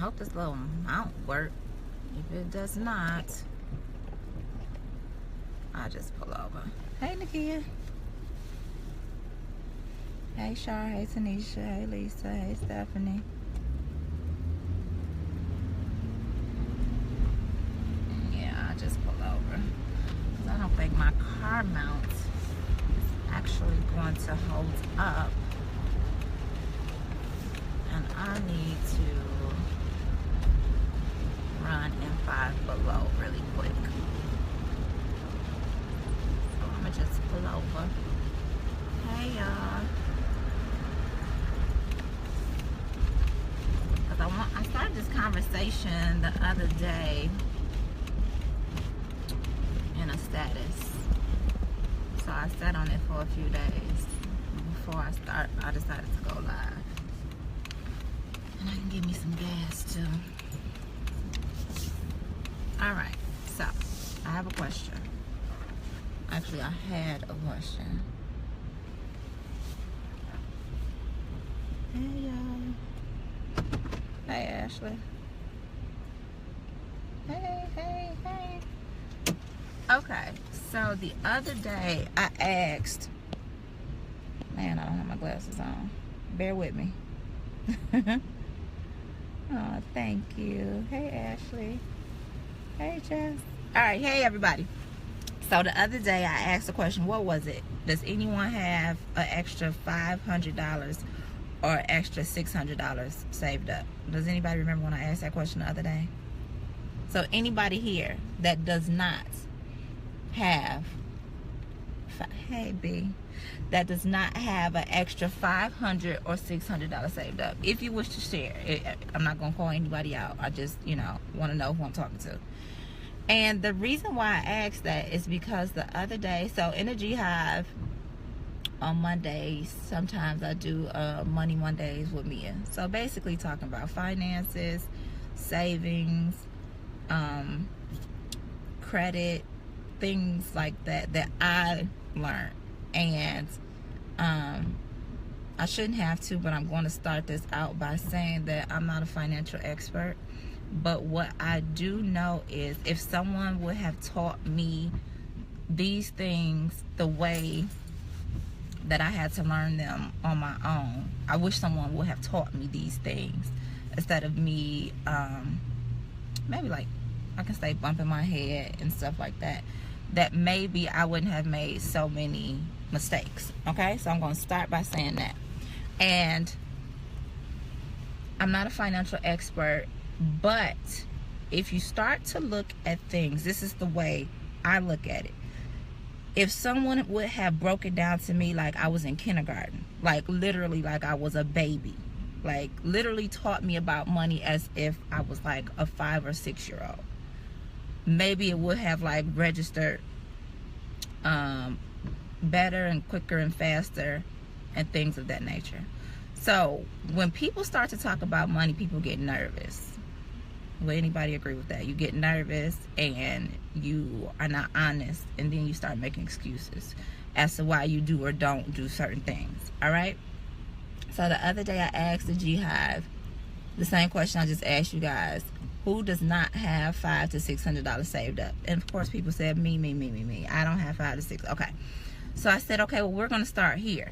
hope this little mount work. If it does not, I'll just pull over. Hey, Nakia. Hey, Shar. Hey, Tanisha. Hey, Lisa. Hey, Stephanie. Yeah, I'll just pull over. I don't think my car mount is actually going to hold up. And I need to run in 5 below really quick. So I'm gonna just pull over. Hey y'all. Because I started this conversation the other day in a status. So I sat on it for a few days. Before I start, I decided to go live. And I can get me some gas too. Alright, so I have a question. Actually, I had a question. Hey y'all. Hey Ashley. Hey. Okay, so the other day I asked, man, I don't have my glasses on. Bear with me. Oh, thank you. Hey, Ashley. Hey, Jess. All right, hey, everybody. So the other day I asked a question. What was it? Does anyone have an extra $500 or extra $600 saved up? Does anybody remember when I asked that question the other day? So anybody here that does not have, hey, B, that does not have an extra $500 or $600 saved up, if you wish to share it, I'm not gonna call anybody out. I just, want to know who I'm talking to. And the reason why I asked that is because the other day, so in a G-Hive on Mondays, sometimes I do Money Mondays with Mia. So basically talking about finances, savings, credit, things like that I learned. And I shouldn't have to, but I'm going to start this out by saying that I'm not a financial expert. But what I do know is if someone would have taught me these things the way that I had to learn them on my own, I wish someone would have taught me these things instead of me, maybe like I can say bumping my head and stuff like that, that maybe I wouldn't have made so many mistakes. Okay, so I'm going to start by saying that. And I'm not a financial expert, but if you start to look at things, this is the way I look at it. If someone would have broken down to me like I was in kindergarten, like literally like I was a baby, like literally taught me about money as if I was like a 5 or 6 year old, maybe it would have like registered better and quicker and faster and things of that nature. So when people start to talk about money, people get nervous. Will anybody agree with that? You get nervous and you are not honest, and then you start making excuses as to why you do or don't do certain things. All right, so the other day I asked the G-Hive the same question I just asked you guys. Who does not have $500 to $600 saved up? And of course people said me. I don't have 5 to 6. Okay, so I said, okay, well, we're going to start here.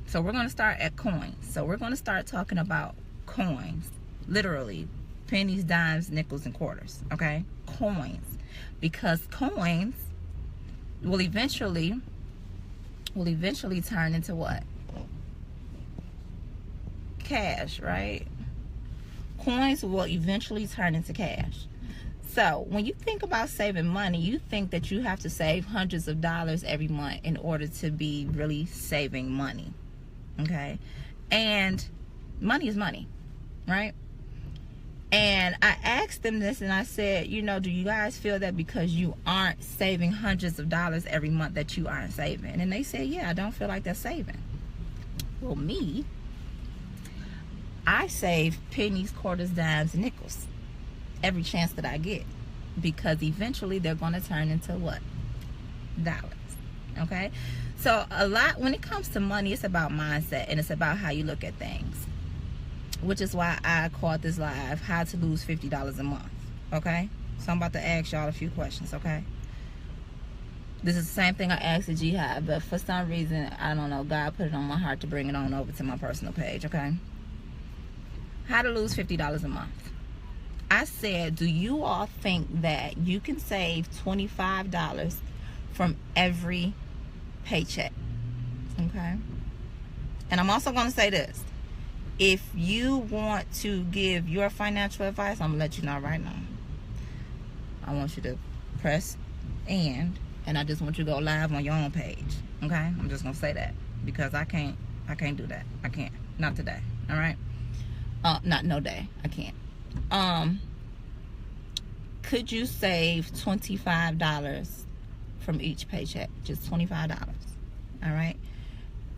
So we're going to start at coins. So we're going to start talking about coins, literally pennies, dimes, nickels, and quarters. Okay, coins, because coins will eventually turn into what? Cash, right? Coins will eventually turn into cash. So when you think about saving money, you think that you have to save hundreds of dollars every month in order to be really saving money. Okay, and money is money, right? And I asked them this, and I said, do you guys feel that because you aren't saving hundreds of dollars every month that you aren't saving? And they said, yeah, I don't feel like they're saving. Well, me, I save pennies, quarters, dimes, and nickels every chance that I get, because eventually they're going to turn into what? Dollars. Okay, so a lot when it comes to money, it's about mindset, and it's about how you look at things. which is why I called this live how to lose $50 a month. Okay, so I'm about to ask y'all a few questions. Okay, this is the same thing I asked the jihad, but for some reason, I don't know, God put it on my heart to bring it on over to my personal page. Okay, how to lose $50 a month. I said, do you all think that you can save $25 from every paycheck? Okay, and I'm also going to say this. If you want to give your financial advice, I'm going to let you know right now. I want you to press and I just want you to go live on your own page. Okay? I'm just going to say that because I can't do that. I can't. Not today. All right? Not no day. I can't. Could you save $25 from each paycheck? Just $25. All right?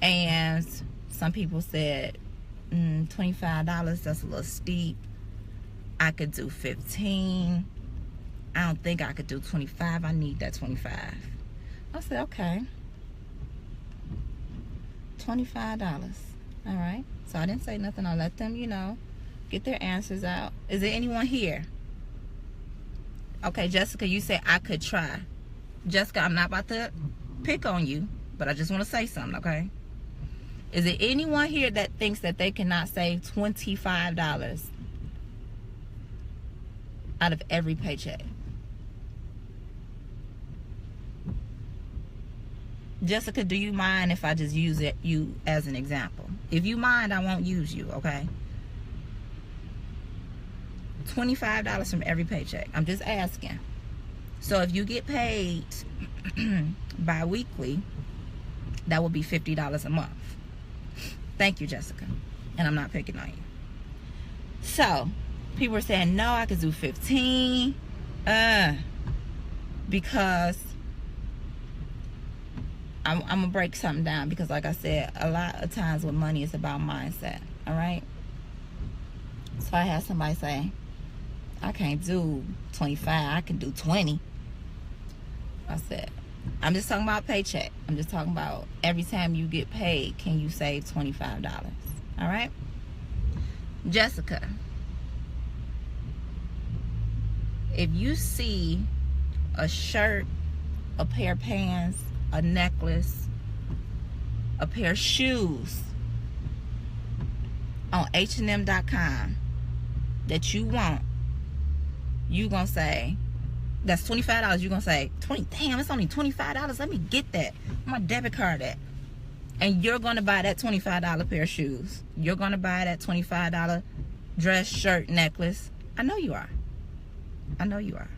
And some people said, $25, that's a little steep. I could do 15. I don't think I could do 25. I need that 25. I said, okay. $25. All right. So I didn't say nothing. I let them, get their answers out. Is there anyone here? Okay, Jessica, you said I could try. Jessica, I'm not about to pick on you, but I just want to say something, okay? Is there anyone here that thinks that they cannot save $25 out of every paycheck? Jessica, do you mind if I just use you as an example? If you mind, I won't use you, okay? $25 from every paycheck. I'm just asking. So if you get paid bi-weekly, that would be $50 a month. Thank you, Jessica. And I'm not picking on you. So, people are saying, no, I could do 15. Because I'm going to break something down. Because like I said, a lot of times with money, it's about mindset. All right? So I had somebody say, I can't do 25. I can do 20. I said, I'm just talking about paycheck. I'm just talking about every time you get paid, can you save $25? All right? Jessica, if you see a shirt, a pair of pants, a necklace, a pair of shoes on H&M.com that you want, you gonna say, that's $25. You're going to say, damn, it's only $25. Let me get that. My debit card at. And you're going to buy that $25 pair of shoes. You're going to buy that $25 dress, shirt, necklace. I know you are. I know you are.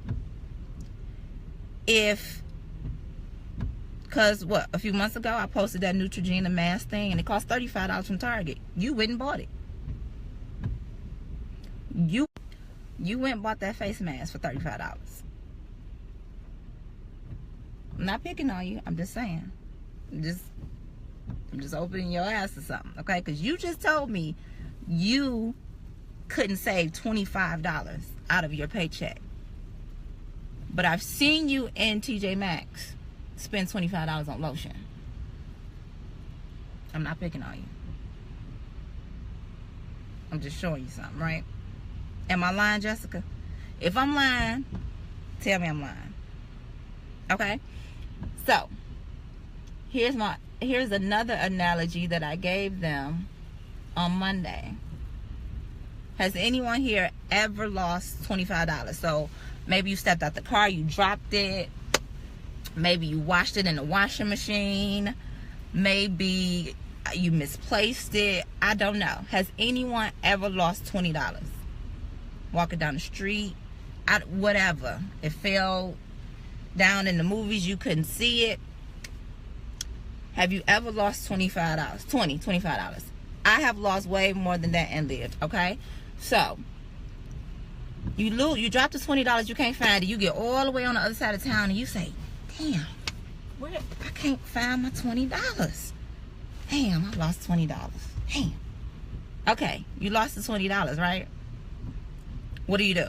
Because a few months ago, I posted that Neutrogena mask thing, and it cost $35 from Target. You went and bought it. You went and bought that face mask for $35. I'm not picking on you. I'm just saying. I'm just opening your ass to something, okay? Because you just told me you couldn't save $25 out of your paycheck. But I've seen you in TJ Maxx spend $25 on lotion. I'm not picking on you. I'm just showing you something, right? Am I lying, Jessica? If I'm lying, tell me I'm lying. Okay? So, here's another analogy that I gave them on Monday. Has anyone here ever lost $25? So, maybe you stepped out the car, you dropped it. Maybe you washed it in the washing machine. Maybe you misplaced it. I don't know. Has anyone ever lost $20? Walking down the street, whatever. It fell down in the movies, you couldn't see it. Have you ever lost $25? $25. I have lost way more than that and lived, okay? So, you drop the $20, you can't find it. You get all the way on the other side of town and you say, damn, I can't find my $20. Damn, I lost $20. Damn. Okay, you lost the $20, right? What do you do?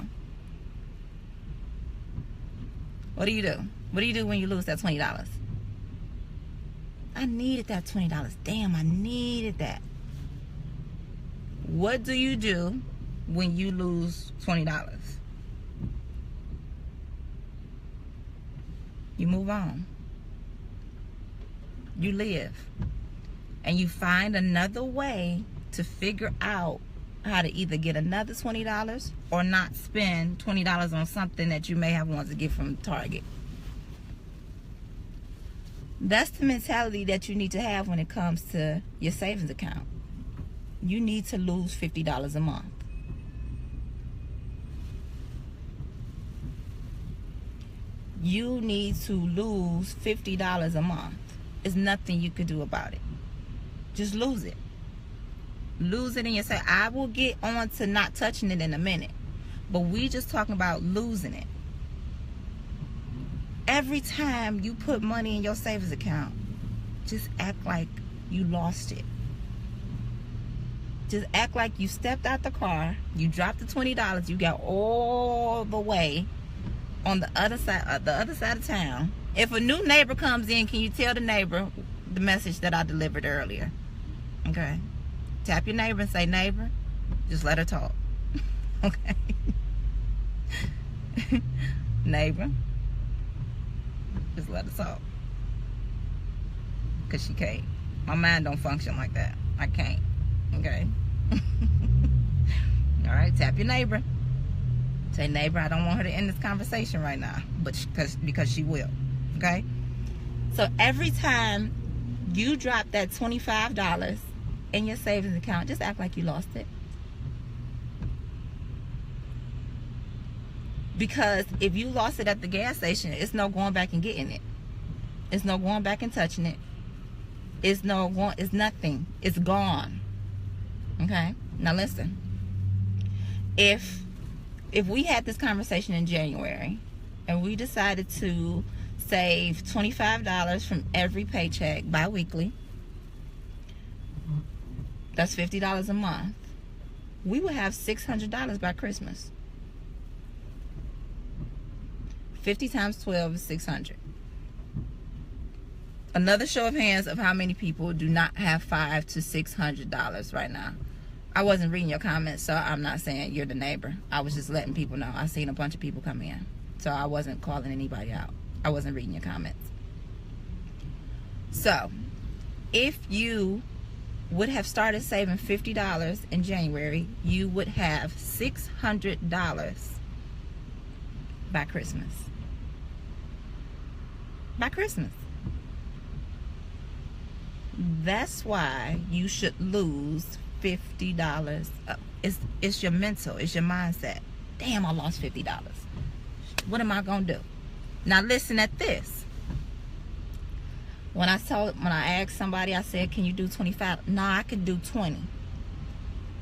What do you do? What do you do when you lose that $20? I needed that $20. Damn, I needed that. What do you do when you lose $20? You move on. You live. And you find another way to figure out how to either get another $20 or not spend $20 on something that you may have wanted to get from Target. That's the mentality that you need to have when it comes to your savings account. You need to lose $50 a month. You need to lose $50 a month. There's nothing you could do about it. Just lose it. Lose it in your say. I will get on to not touching it in a minute. But we just talking about losing it. Every time you put money in your savings account, just act like you lost it. Just act like you stepped out the car, you dropped the $20, you got all the way on the other side of town. If a new neighbor comes in, can you tell the neighbor the message that I delivered earlier? Okay. Tap your neighbor and say, neighbor, just let her talk. Okay. Neighbor, just let her talk. Because she can't. My mind don't function like that. I can't. Okay. All right, tap your neighbor. Say, neighbor, I don't want her to end this conversation right now, but because she will. Okay. So every time you drop that $25 in your savings account, just act like you lost it. Because if you lost it at the gas station, it's no going back and getting it. It's no going back and touching it. It's nothing. It's gone. Okay? Now listen. If we had this conversation in January and we decided to save $25 from every paycheck bi-weekly, that's $50 a month. We would have $600 by Christmas. 50 times 12 is 600. Another show of hands of how many people do not have $500 to $600 right now. I wasn't reading your comments, so I'm not saying you're the neighbor. I was just letting people know. I seen a bunch of people come in, so I wasn't calling anybody out. I wasn't reading your comments. So, if you would have started saving $50 in January, you would have $600 by Christmas. By Christmas. That's why you should lose $50. It's your mental, it's your mindset. Damn, I lost $50. What am I gonna do? Now listen at this. When I asked somebody, I said, can you do 25? No, I can do 20.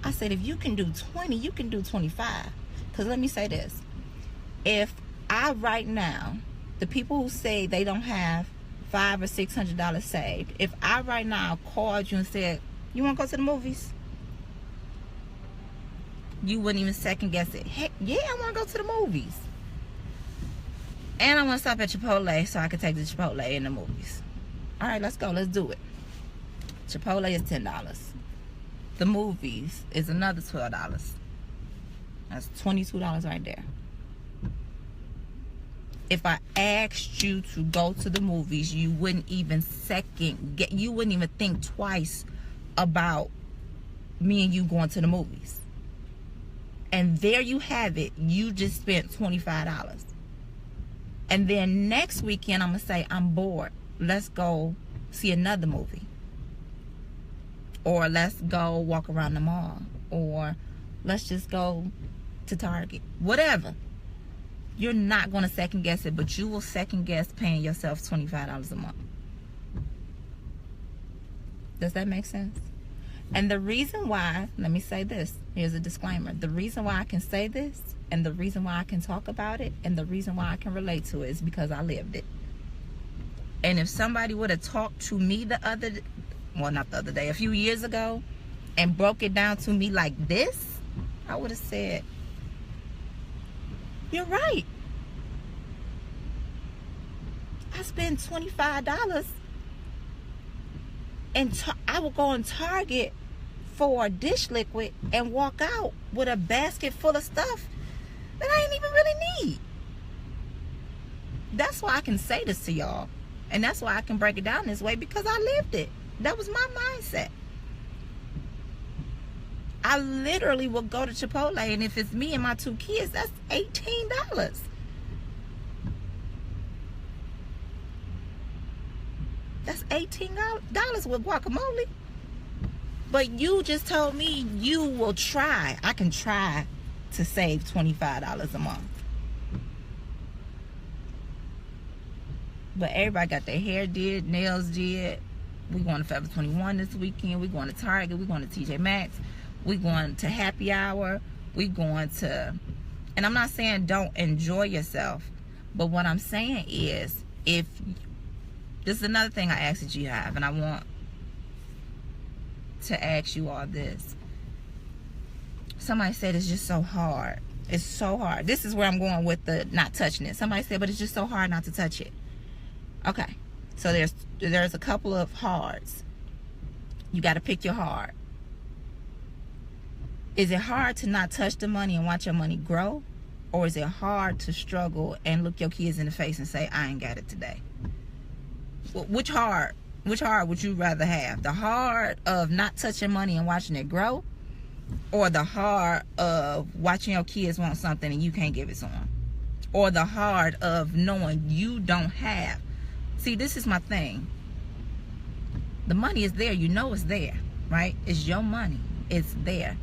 I said, if you can do 20, you can do 25. Because let me say this. If I right now, the people who say they don't have $500 or $600 saved, if I right now called you and said, you want to go to the movies? You wouldn't even second guess it. Heck, yeah, I want to go to the movies. And I want to stop at Chipotle so I can take the Chipotle in the movies. All right, let's go. Let's do it. Chipotle is $10. The movies is another $12. That's $22 right there. If I asked you to go to the movies, you wouldn't even you wouldn't even think twice about me and you going to the movies. And there you have it. You just spent $25. And then next weekend, I'm going to say, I'm bored. Let's go see another movie. Or let's go walk around the mall. Or let's just go to Target. Whatever. You're not going to second guess it, but you will second guess paying yourself $25 a month. Does that make sense? And the reason why, let me say this, here's a disclaimer. The reason why I can say this, and the reason why I can talk about it, and the reason why I can relate to it is because I lived it. And if somebody would have talked to me a few years ago, and broke it down to me like this, I would have said, you're right. I spend $25 and I will go on Target for dish liquid and walk out with a basket full of stuff that I ain't even really need. That's why I can say this to y'all. And that's why I can break it down this way, because I lived it. That was my mindset. I literally will go to Chipotle, and if it's me and my 2 kids, that's $18. That's $18 with guacamole. But you just told me you will try. I can try to save $25 a month. But everybody got their hair did, nails did. We going to Forever 21 this weekend. We going to Target. We going to TJ Maxx. We going to Happy Hour. We going to... And I'm not saying don't enjoy yourself. But what I'm saying is, if... This is another thing I ask that you have. And I want to ask you all this. Somebody said it's just so hard. It's so hard. This is where I'm going with the not touching it. Somebody said, but it's just so hard not to touch it. Okay, so there's a couple of hards. You got to pick your hard. Is it hard to not touch the money and watch your money grow? Or is it hard to struggle and look your kids in the face and say, I ain't got it today? Which hard would you rather have? The hard of not touching money and watching it grow? Or the hard of watching your kids want something and you can't give it to them? Or the hard of knowing you don't have? See, this is my thing. The money is there. You know it's there, right? It's your money. It's there.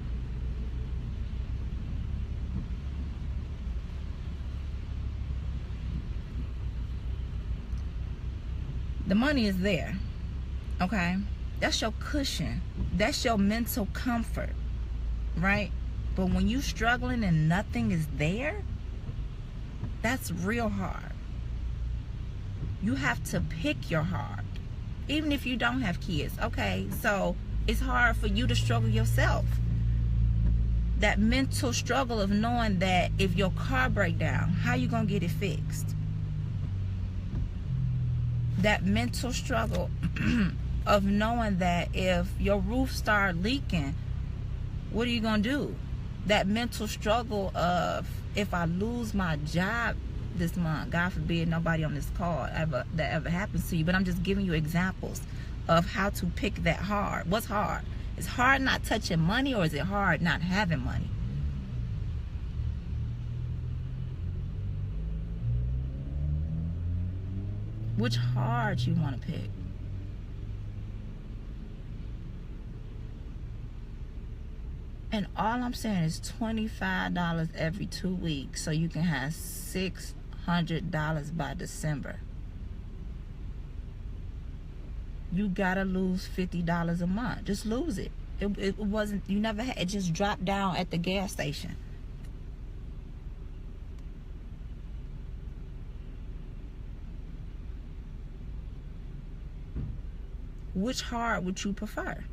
The money is there, okay? That's your cushion. That's your mental comfort, right? But when you struggling and nothing is there, that's real hard. You have to pick your heart, even if you don't have kids. Okay, so it's hard for you to struggle yourself. That mental struggle of knowing that if your car break down, how you gonna get it fixed? That mental struggle of knowing that if your roof start leaking, what are you gonna do? That mental struggle of, if I lose my job this month, God forbid nobody on this call that ever happens to you, but I'm just giving you examples of how to pick that hard. What's hard? Is hard not touching money, or is it hard not having money? Which hard you want to pick? And all I'm saying is $25 every 2 weeks, so you can have $600 by December. You gotta lose $50 a month. Just lose it. It wasn't, you never had, it just dropped down at the gas station. Which hard would you prefer?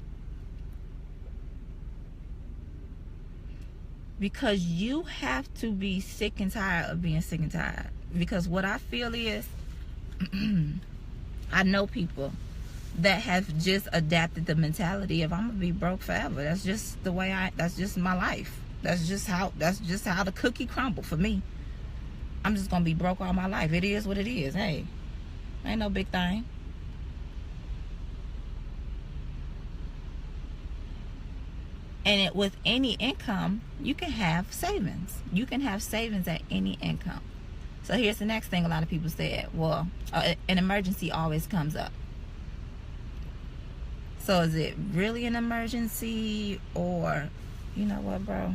Because you have to be sick and tired of being sick and tired. Because what I feel is, I know people that have just adapted the mentality of, I'm gonna be broke forever. That's just the way that's just my life. That's just how the cookie crumbled for me. I'm just gonna be broke all my life. It is what it is. Hey, ain't no big thing. And with any income, you can have savings. You can have savings at any income. So here's the next thing a lot of people said. Well, an emergency always comes up. So is it really an emergency, or, you know what, bro?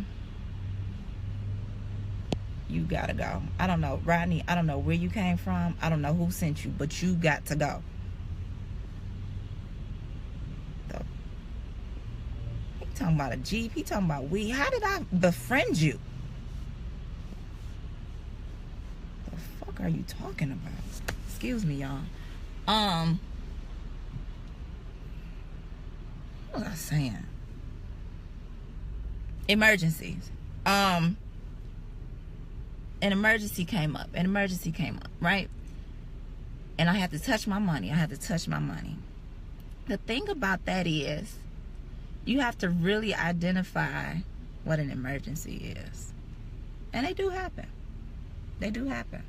You gotta go. I don't know, Rodney, I don't know where you came from. I don't know who sent you, but you got to go. Talking about a Jeep, he talking about weed. How did I befriend you? The fuck are you talking about? Excuse me, y'all. What was I saying? Emergencies. An emergency came up. Right? And I had to touch my money. The thing about that is, you have to really identify what an emergency is. And they do happen. They do happen.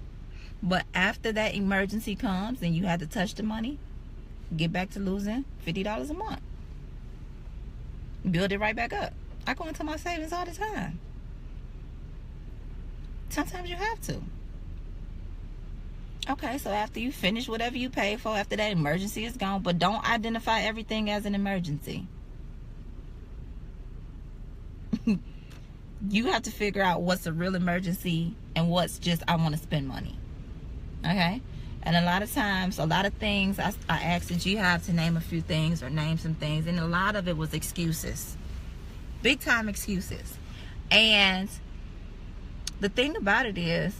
But after that emergency comes and you have to touch the money, get back to losing $50 a month. Build it right back up. I go into my savings all the time. Sometimes you have to. Okay, so after you finish whatever you pay for, after that emergency is gone, but don't identify everything as an emergency. You have to figure out what's a real emergency and what's just, I want to spend money. Okay? And a lot of times, a lot of things, I asked the Jihad to name a few things or name some things, and a lot of it was excuses. Big time excuses. And the thing about it is,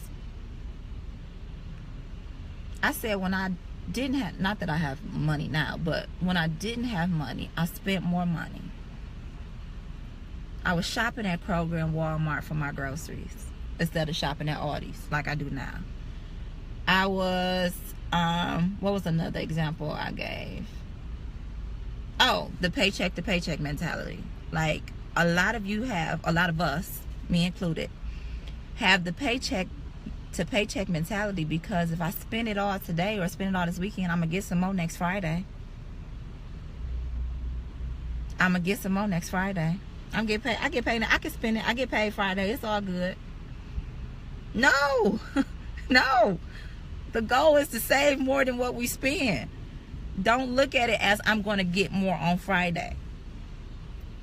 I said when I didn't have, not that I have money now, but when I didn't have money, I spent more money. I was shopping at Kroger and Walmart for my groceries instead of shopping at Aldi's like I do now. I was, what was another example I gave? Oh, the paycheck to paycheck mentality. Like, a lot of you have, a lot of us, me included, have the paycheck to paycheck mentality, because if I spend it all today or spend it all this weekend, I'm going to get some more next Friday. I'm going to get some more next Friday. I get paid, I can spend it, I get paid Friday, it's all good. No, no. The goal is to save more than what we spend. Don't look at it as I'm going to get more on Friday.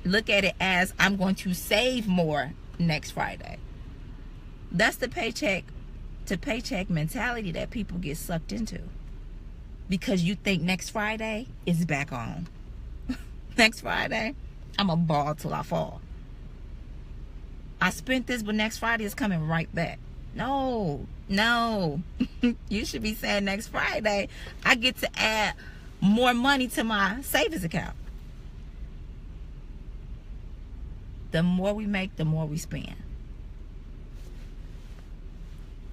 Look at it as I'm going to save more next Friday. That's the paycheck to paycheck mentality that people get sucked into, because you think next Friday is back on. Next Friday, I'm a ball till I fall. I spent this, but next Friday is coming right back. No, no. You should be saying next Friday, I get to add more money to my savings account. The more we make, the more we spend.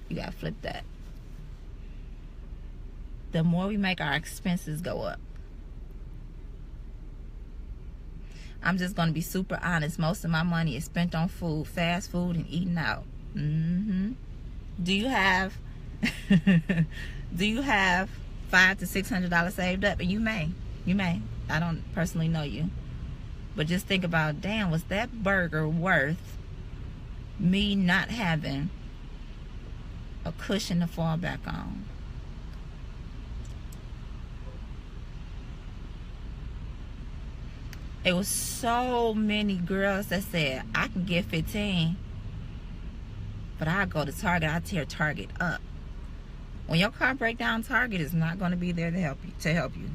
You gotta flip that. The more we make, our expenses go up. I'm just gonna be super honest. Most of my money is spent on food, fast food, and eating out. Do you have do you have $500 to $600 saved up? And you may. I don't personally know you, but just think about, damn, was that burger worth me not having a cushion to fall back on? It was so many girls that said, I can get 15, but I go to Target, I tear Target up. When your car breaks down, Target is not going to be there to help you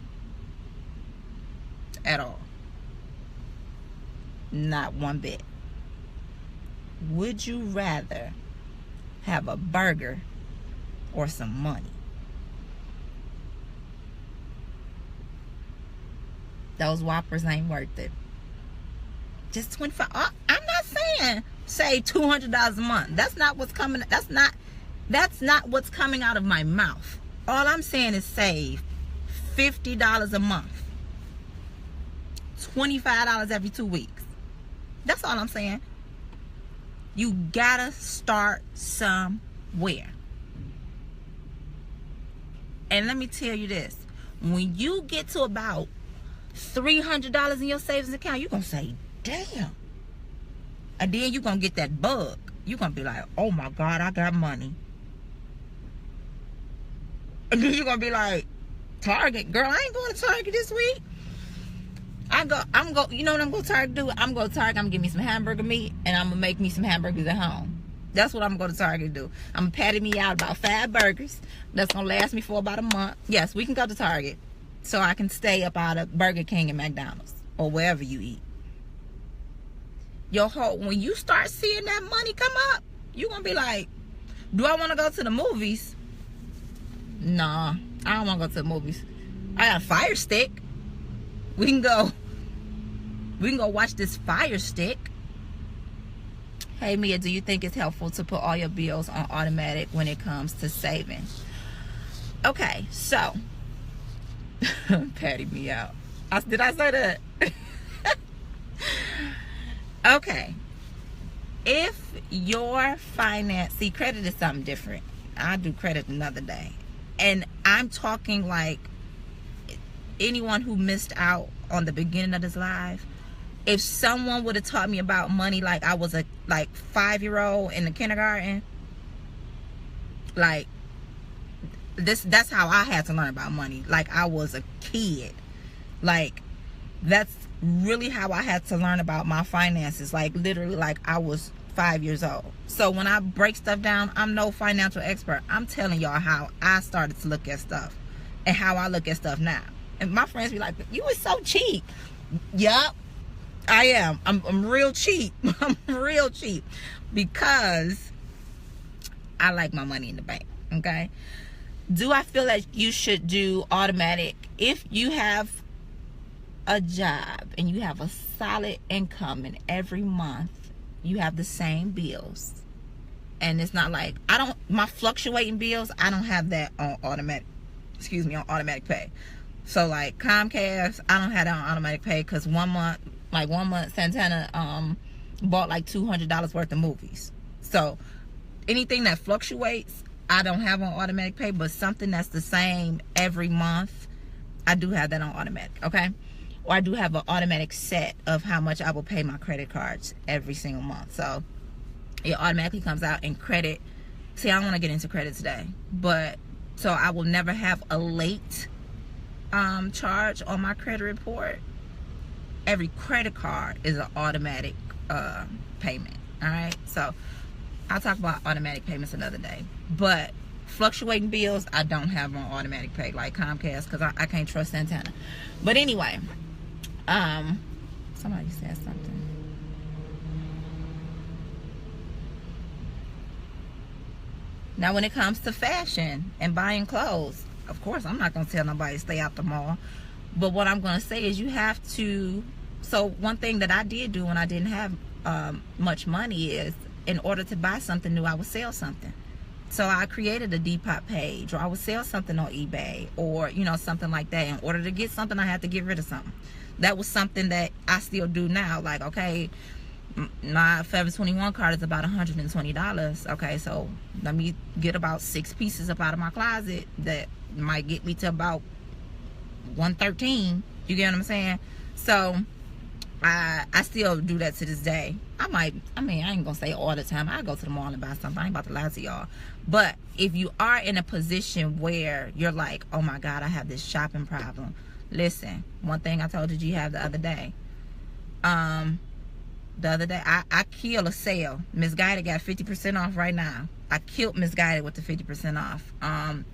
at all. Not one bit. Would you rather have a burger or some money? Those Whoppers ain't worth it. Just 25. I'm not saying save $200 a month. That's not what's coming. That's not what's coming out of my mouth. All I'm saying is save $50 a month. $25 every 2 weeks. That's all I'm saying. You gotta start somewhere. And let me tell you this. When you get to about $300 in your savings account, you're gonna say, damn. And then you're gonna get that bug. You're gonna be like, oh my God, I got money. And then you're gonna be like, Target, girl, I ain't going to Target this week. You know what I'm going to Target do? I'm going to Target, I'm going to get me some hamburger meat, and I'm going to make me some hamburgers at home. That's what I'm going to Target do. I'm going to patty me out about 5 burgers. That's going to last me for about a month. Yes, we can go to Target, so I can stay up out of Burger King and McDonald's, or wherever you eat. When you start seeing that money come up, you're going to be like, do I want to go to the movies? Nah, I don't want to go to the movies. I got a Fire Stick. We can go watch this Fire Stick. Hey Mia, do you think it's helpful to put all your bills on automatic when it comes to saving? Okay, so patty me out. Did I say that? Okay. If your finance, see, credit is something different. I do credit another day. And I'm talking like anyone who missed out on the beginning of this live. If someone would have taught me about money like I was a 5-year-old in the kindergarten, like that's how I had to learn about money. Like I was a kid. Like that's really how I had to learn about my finances. Like literally like I was 5 years old. So when I break stuff down, I'm no financial expert. I'm telling y'all how I started to look at stuff and how I look at stuff now. And my friends be like, you was so cheap. Yup, I am. I'm real cheap. I'm real cheap because I like my money in the bank. Okay. Do I feel like you should do automatic? If you have a job and you have a solid income and every month you have the same bills, and it's not like my fluctuating bills, I don't have that on automatic, on automatic pay. So like Comcast, I don't have that on automatic pay because one month Santana bought like $200 worth of movies. So anything that fluctuates, I don't have on automatic pay, but something that's the same every month, I do have that on automatic, okay? Or I do have an automatic set of how much I will pay my credit cards every single month. So it automatically comes out in credit. See, I don't want to get into credit today, but so I will never have a late charge on my credit report. Every credit card is an automatic payment. All right, so I'll talk about automatic payments another day. But fluctuating bills, I don't have on automatic pay like Comcast because I can't trust Santana. But anyway, somebody said something. Now, when it comes to fashion and buying clothes, of course, I'm not going to tell nobody to stay out the mall. But what I'm going to say is you have to. So one thing that I did do when I didn't have much money is, in order to buy something new, I would sell something. So I created a Depop page, or I would sell something on eBay, or something like that. In order to get something, I had to get rid of something. That was something that I still do now. Like, okay, my Forever 21 card is about $120. Okay, so let me get about 6 pieces up out of my closet that might get me to about $113. You get what I'm saying? So I still do that to this day. I ain't gonna say all the time. I go to the mall and buy something. I ain't about to lie to y'all. But if you are in a position where you're like, oh my God, I have this shopping problem. Listen, one thing I told you have the other day. I killed a sale. Misguided got 50% off right now. I killed Misguided with the 50% off.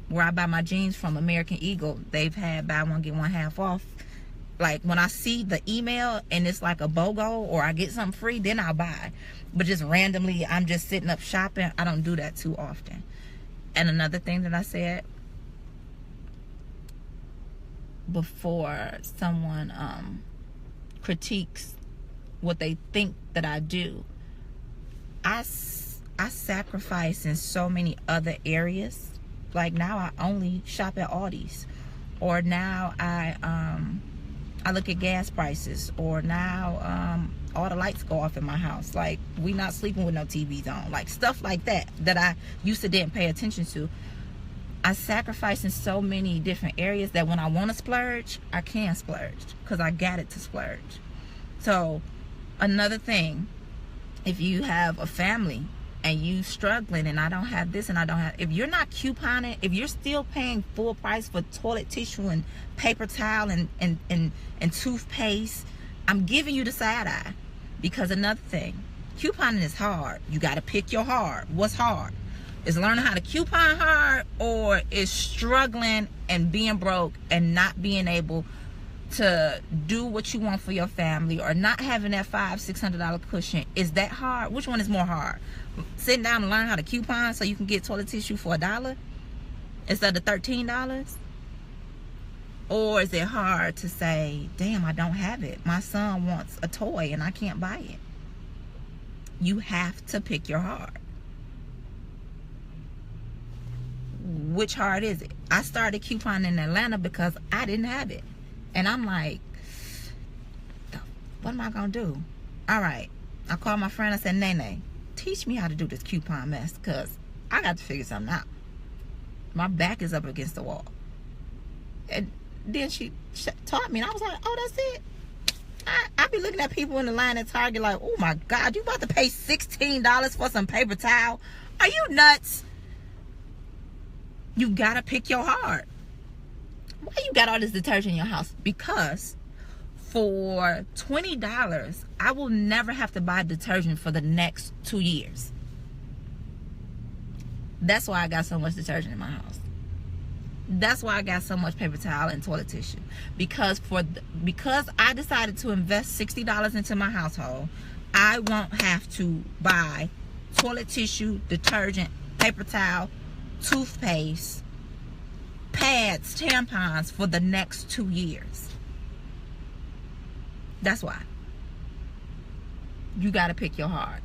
Where I buy my jeans from, American Eagle, they've had buy one get one half off. Like when I see the email and it's like a BOGO or I get something free, then I'll buy. But just randomly, I'm just sitting up shopping. I don't do that too often. And another thing that I said, before someone critiques what they think that I do, I sacrifice in so many other areas. Like now I only shop at Aldi's, or now I look at gas prices, or now all the lights go off in my house. Like we not sleeping with no TVs on. Like stuff like that I used to didn't pay attention to. I sacrifice in so many different areas that when I want to splurge, I can splurge because I got it to splurge. So another thing, if you have a family and you struggling and I don't have this and I don't have, if you're not couponing, if you're still paying full price for toilet tissue and paper towel and toothpaste, I'm giving you the side eye. Because another thing, couponing is hard. You got to pick your hard. What's hard? Is learning how to coupon hard, or is struggling and being broke and not being able to do what you want for your family, or not having that $500-600 cushion? Is that hard? Which one is more hard? Sitting down and learn how to coupon so you can get toilet tissue for $1 instead of $13? Or is it hard to say, damn, I don't have it. My son wants a toy and I can't buy it. You have to pick your hard. Which hard is it? I started couponing in Atlanta because I didn't have it. And I'm like, what am I going to do? All right. I called my friend. I said, Nene, teach me how to do this coupon mess, because I got to figure something out. My back is up against the wall. And then she taught me, and I was like, oh, that's it. I be looking at people in the line at Target like, oh my God, you about to pay $16 for some paper towel? Are you nuts? You gotta pick your heart. Why you got all this detergent in your house? Because for $20, I will never have to buy detergent for the next 2 years. That's why I got so much detergent in my house. That's why I got so much paper towel and toilet tissue. Because I decided to invest $60 into my household, I won't have to buy toilet tissue, detergent, paper towel, toothpaste, pads, tampons for the next 2 years. That's why. You got to pick your heart.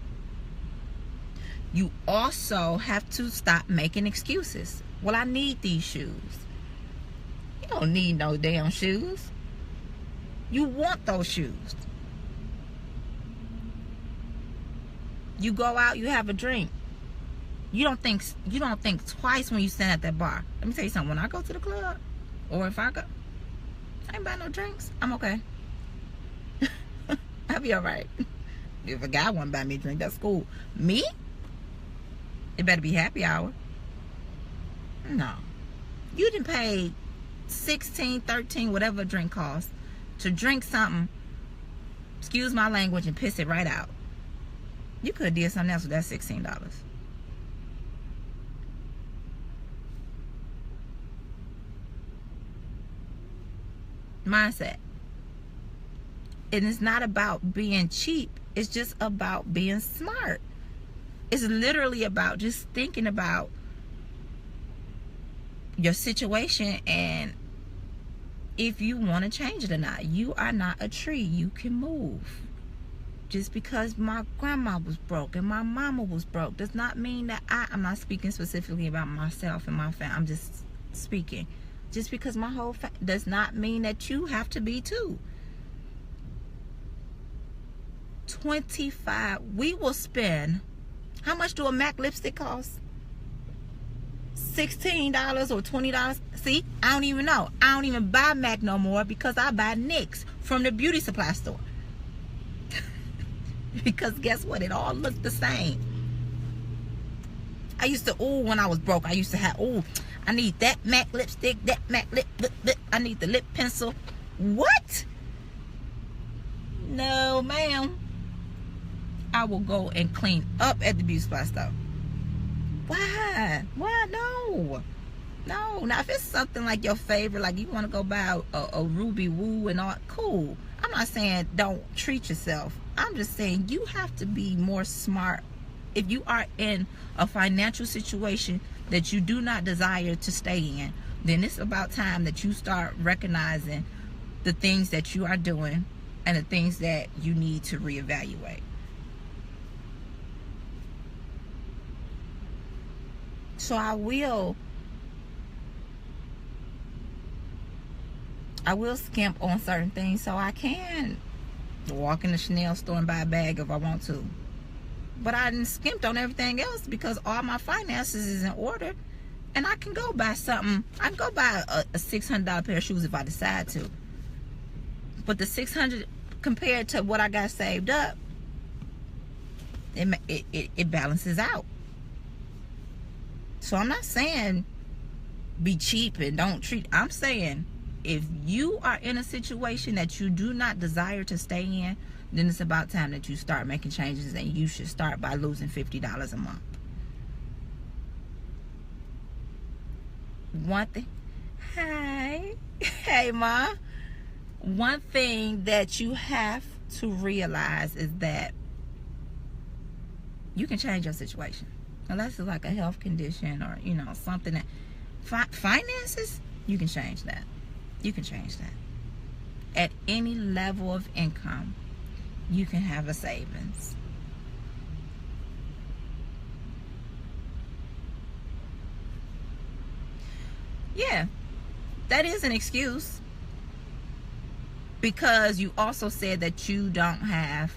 You also have to stop making excuses. Well, I need these shoes. You don't need no damn shoes. You want those shoes. You go out, you have a drink. You don't think twice when you stand at that bar. Let me tell you something. When I go to the club, or if I go, I ain't buy no drinks. I'm okay. I'll be all right. If a guy want to buy me a drink, that's cool. Me? It better be happy hour. No. You didn't pay $16, $13, whatever a drink costs, to drink something, excuse my language, and piss it right out. You could have did something else with that $16. Mindset. And it's not about being cheap. It's just about being smart. It's literally about just thinking about your situation and if you want to change it or not. You are not a tree. You can move. Just because my grandma was broke and my mama was broke does not mean that I'm not speaking specifically about myself and my family. I'm just speaking. Just because my whole does not mean that you have to be too. 25. We will spend. How much do a MAC lipstick cost? $16 or $20. See, I don't even know. I don't even buy MAC no more because I buy NYX from the beauty supply store. Because guess what? It all looked the same. I used to, when I was broke, I used to have, I need that MAC lipstick, that MAC lip, I need the lip pencil. What? No, ma'am. I will go and clean up at the beauty supply store. Why? Why? No. Now if it's something like your favorite, like you want to go buy a Ruby Woo and all, cool. I'm not saying don't treat yourself. I'm just saying you have to be more smart. If you are in a financial situation that you do not desire to stay in, then it's about time that you start recognizing the things that you are doing and the things that you need to reevaluate. So I will skimp on certain things so I can walk in the Chanel store and buy a bag if I want to. But I didn't skimped on everything else because all my finances is in order. And I can go buy something. I can go buy a $600 pair of shoes if I decide to. But the $600 compared to what I got saved up, it balances out. So I'm not saying be cheap and don't treat. I'm saying if you are in a situation that you do not desire to stay in, then it's about time that you start making changes, and you should start by losing $50 a month. One thing. Hey, Ma. One thing that you have to realize is that you can change your situation. Unless it's like a health condition or, something that... finances, you can change that. You can change that. At any level of income, you can have a savings. Yeah, that is an excuse. Because you also said that you don't have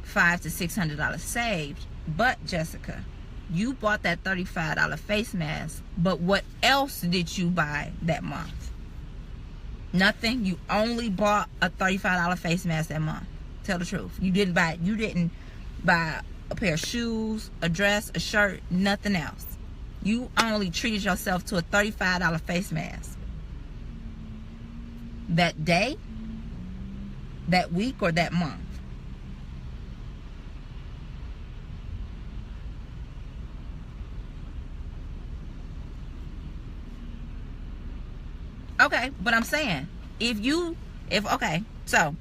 $500 to $600 saved. But Jessica, you bought that $35 face mask, but what else did you buy that month? Nothing. You only bought a $35 face mask that month. Tell the truth. You didn't buy a pair of shoes, a dress, a shirt, nothing else. You only treated yourself to a $35 face mask. That day, that week, or that month. Okay, but I'm saying, okay, so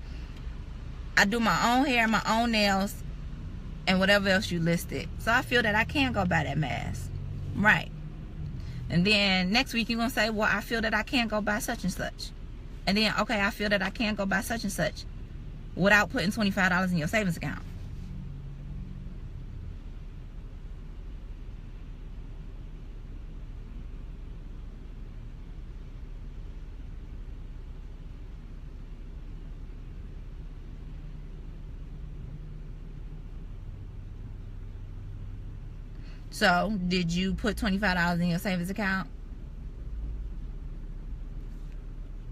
I do my own hair, my own nails, and whatever else you listed. So I feel that I can go buy that mask. Right. And then next week you're going to say, well, I feel that I can't go buy such and such. And then, okay, I feel that I can't go buy such and such without putting $25 in your savings account. So, did you put $25 in your savings account?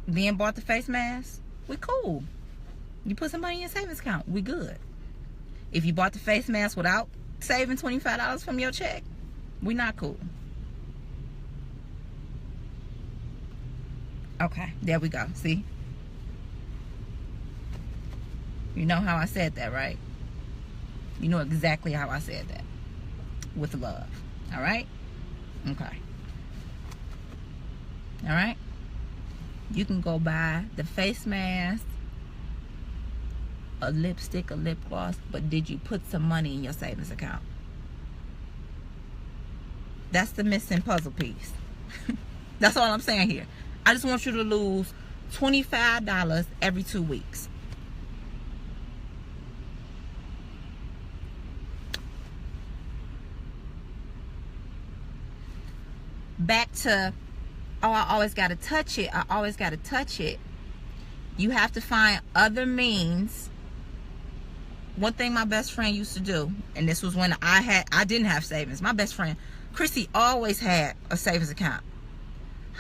Then bought the face mask? We cool. You put some money in your savings account. We good. If you bought the face mask without saving $25 from your check, we not cool. Okay, there we go. See? You know how I said that, right? You know exactly how I said that. With love. All right? Okay. All right? You can go buy the face mask, a lipstick, a lip gloss, but did you put some money in your savings account? That's the missing puzzle piece. That's all I'm saying here. I just want you to lose $25 every 2 weeks. Back to, oh, I always got to touch it. I always got to touch it. You have to find other means. One thing my best friend used to do, and this was when I didn't have savings. My best friend, Chrissy, always had a savings account.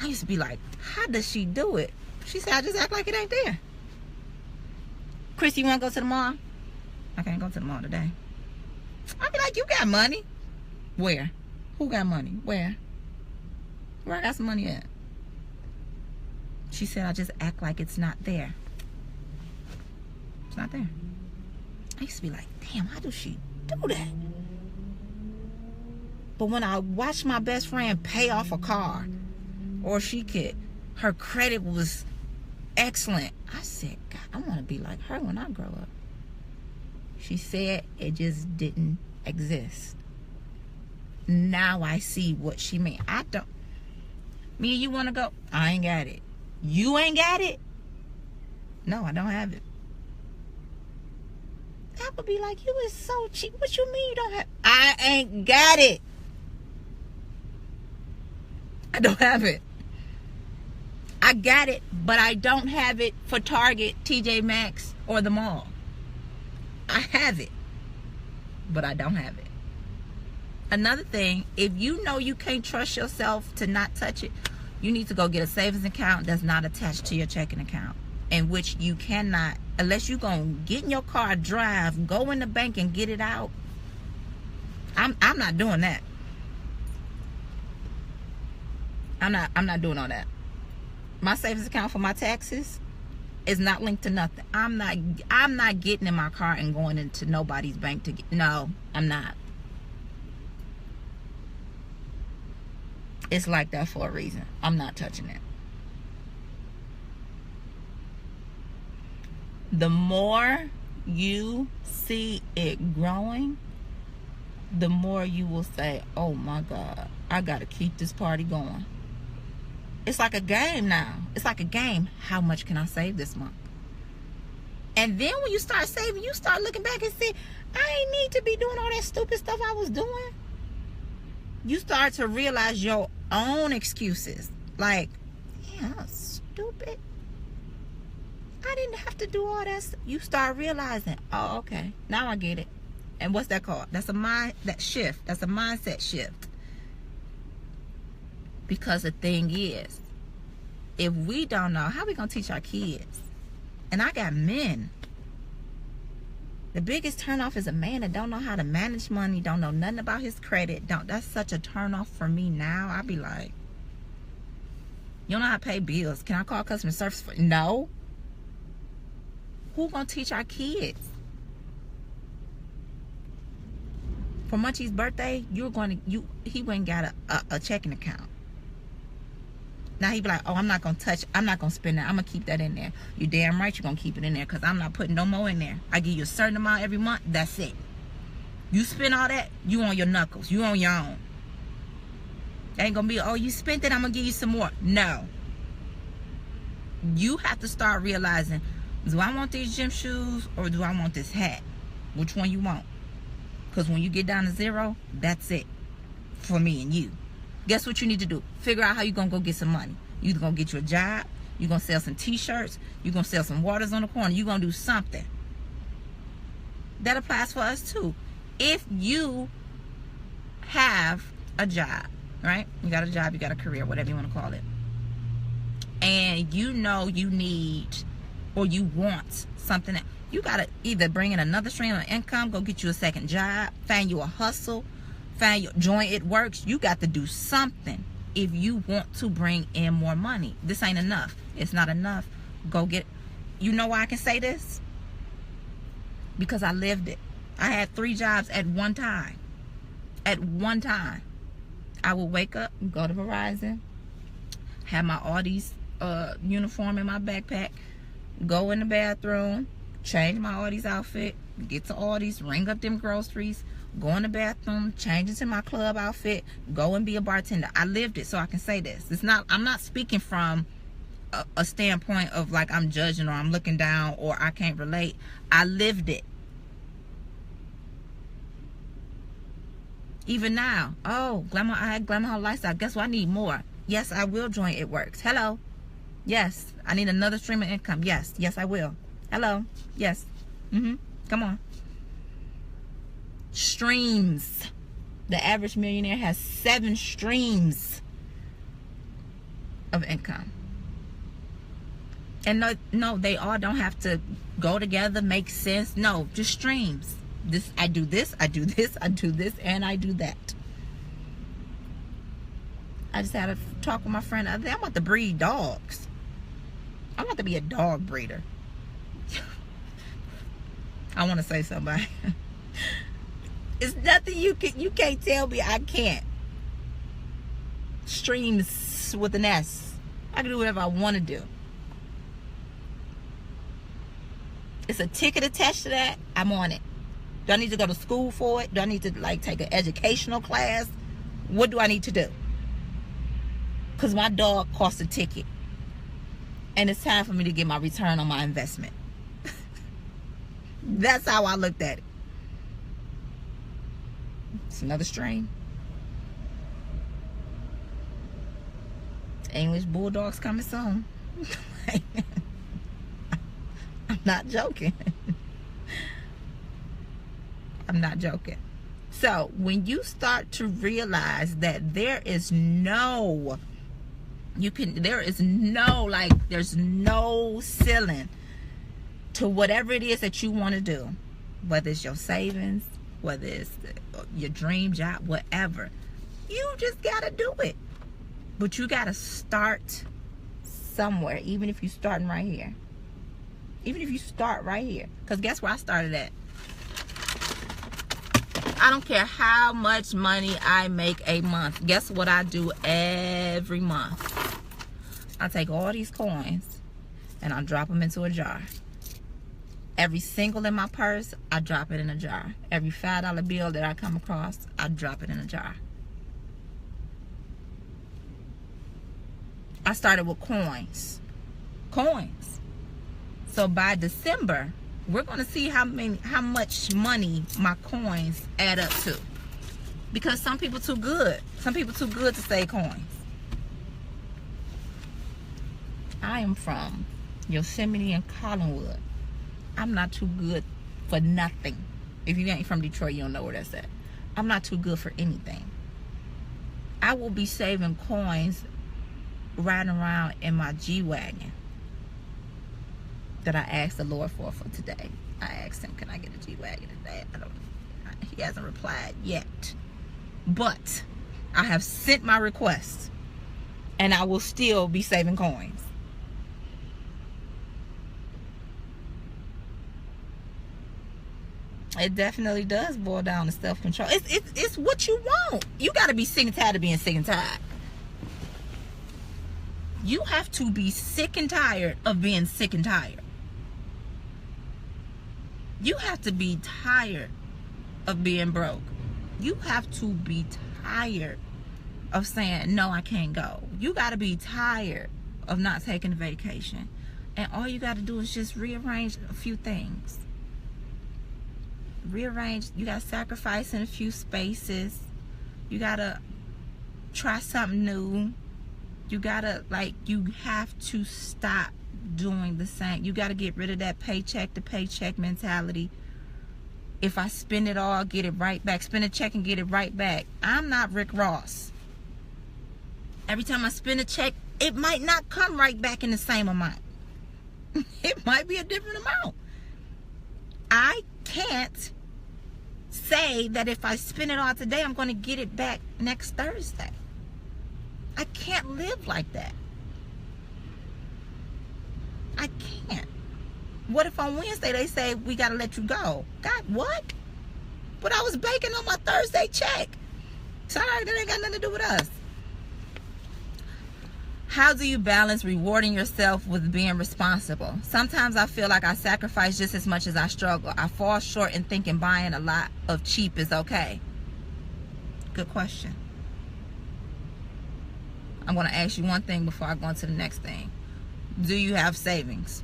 I used to be like, how does she do it? She said, I just act like it ain't there. Chrissy, you want to go to the mall? I can't go to the mall today. I'd be like, you got money? Where? Who got money? Where I got some money at? She said, I just act like it's not there. It's not there. I used to be like, damn, how does she do that? But when I watched my best friend pay off a car, or her credit was excellent, I said, God, I want to be like her when I grow up. She said it just didn't exist. Now I see what she meant. Me and you want to go? I ain't got it. You ain't got it? No, I don't have it. That would be like, you is so cheap. What you mean you don't have? I ain't got it. I don't have it. I got it, but I don't have it for Target, TJ Maxx, or the mall. I have it, but I don't have it. Another thing, if you know you can't trust yourself to not touch it, you need to go get a savings account that's not attached to your checking account, in which you cannot, unless you're going to get in your car, drive, go in the bank and get it out. I'm not doing that. I'm not doing all that. My savings account for my taxes is not linked to nothing. I'm not getting in my car and going into nobody's bank to get, no, I'm not. It's like that for a reason. I'm not touching it. The more you see it growing, the more you will say, oh my God, I gotta keep this party going. It's like a game now. It's like a game. How much can I save this month? And then when you start saving, you start looking back and say, I ain't need to be doing all that stupid stuff I was doing. You start to realize your own excuses. Like, yeah, I was stupid. I didn't have to do all that. You start realizing, oh, okay, now I get it. And what's that called? That's a shift. That's a mindset shift. Because the thing is, if we don't know, how we gonna teach our kids? And I got men. The biggest turnoff is a man that don't know how to manage money, don't know nothing about his credit. That's such a turnoff for me now. I be like, you don't know how to pay bills. Can I call customer service for? No. Who gonna teach our kids? For Munchie's birthday, he went and got a checking account. Now he be like, oh, I'm not gonna spend that. I'm gonna keep that in there. You damn right you're gonna keep it in there, because I'm not putting no more in there. I give you a certain amount every month, that's it. You spend all that, you on your knuckles. You on your own. Ain't gonna be, oh, you spent it, I'm gonna give you some more. No. You have to start realizing, do I want these gym shoes or do I want this hat? Which one you want? Because when you get down to zero, that's it for me and you. Guess what you need to do? Figure out how you're going to go get some money. You're going to get you a job. You're going to sell some t-shirts. You're going to sell some waters on the corner. You're going to do something. That applies for us too. If you have a job, right? You got a job, you got a career, whatever you want to call it. And you know you need or you want something. You got to either bring in another stream of income, go get you a second job, find you a hustle, join It Works. You got to do something if you want to bring in more money. This ain't enough. It's not enough. Go get. You know why I can say this? Because I lived it. I had 3 jobs at one time. At one time, I would wake up, go to Verizon, have my Audis uniform in my backpack, go in the bathroom, change my Audis outfit, get to Audis, ring up them groceries, go in the bathroom, change into my club outfit, go and be a bartender. I lived it, so I can say this. I'm not speaking from a standpoint of like I'm judging or I'm looking down or I can't relate. I lived it. Even now, oh, I had glamour lifestyle. Guess what? I need more. Yes, I will join It Works. Hello. Yes, I need another stream of income. Yes, I will. Hello. Yes. Come on. Streams. The average millionaire has 7 streams of income. And no, they all don't have to go together, make sense. No, just streams. I do this, I do this, I do this, and I do that. I just had a talk with my friend the other day. I'm about to breed dogs. I'm about to be a dog breeder. I want to say something. It's nothing you can't tell me I can't. Streams with an S. I can do whatever I want to do. It's a ticket attached to that. I'm on it. Do I need to go to school for it? Do I need to like take an educational class? What do I need to do? Because my dog costs a ticket. And it's time for me to get my return on my investment. That's how I looked at it. It's another stream. English Bulldogs coming soon. I'm not joking. I'm not joking. So when you start to realize that there's no ceiling to whatever it is that you want to do, whether it's your savings, whether it's your dream job, whatever, you just gotta do it. But you gotta start somewhere, even if you're starting right here. Even if you start right here. Because guess where I started at? I don't care how much money I make a month. Guess what I do every month? I take all these coins and I drop them into a jar. Every single in my purse, I drop it in a jar. Every $5 bill that I come across, I drop it in a jar. I started with coins. So by December, we're going to see how much money my coins add up to. Because some people too good. Some people too good to save coins. I am from Yosemite and Collinwood. I'm not too good for nothing. If you ain't from Detroit, you don't know where that's at. I'm not too good for anything. I will be saving coins riding around in my G-Wagon that I asked the Lord for today. I asked him, can I get a G-Wagon today? He hasn't replied yet. But I have sent my request, and I will still be saving coins. It definitely does boil down to self-control. It's what you want. You got to be sick and tired of being sick and tired. You have to be sick and tired of being sick and tired. You have to be tired of being broke. You have to be tired of saying, no, I can't go. You got to be tired of not taking a vacation. And all you got to do is just rearrange a few things. Rearrange. You got to sacrifice in a few spaces. You got to try something new. You got to, you have to stop doing the same. You got to get rid of that paycheck to paycheck mentality. If I spend it all, get it right back. Spend a check and get it right back. I'm not Rick Ross. Every time I spend a check, it might not come right back in the same amount. It might be a different amount. I can't say that if I spend it all today, I'm going to get it back next Thursday. I can't live like that. I can't. What if on Wednesday they say we got to let you go? God, what? But I was banking on my Thursday check. Sorry, that ain't got nothing to do with us. How do you balance rewarding yourself with being responsible? Sometimes I feel like I sacrifice just as much as I struggle. I fall short in thinking buying a lot of cheap is okay. Good question. I'm going to ask you one thing before I go on to the next thing. Do you have savings?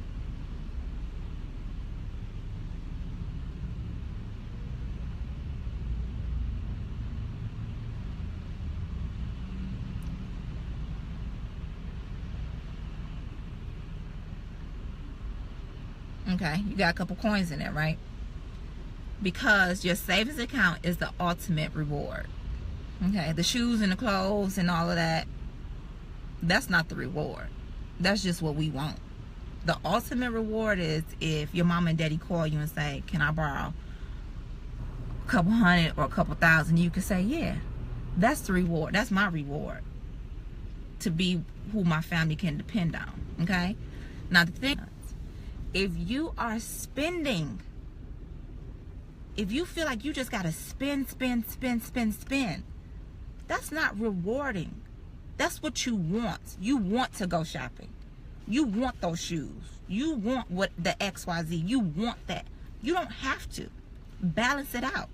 Okay, you got a couple coins in there, right? Because your savings account is the ultimate reward. Okay, the shoes and the clothes and all of that, that's not the reward. That's just what we want. The ultimate reward is if your mom and daddy call you and say, can I borrow a couple hundred or a couple thousand? You can say, yeah. That's the reward. That's my reward. To be who my family can depend on. Okay? Now the thing, if you are spending, if you feel like you just got to spend, that's not rewarding. That's what you want. You want to go shopping. You want those shoes. You want what the XYZ. You want that. You don't have to. Balance it out.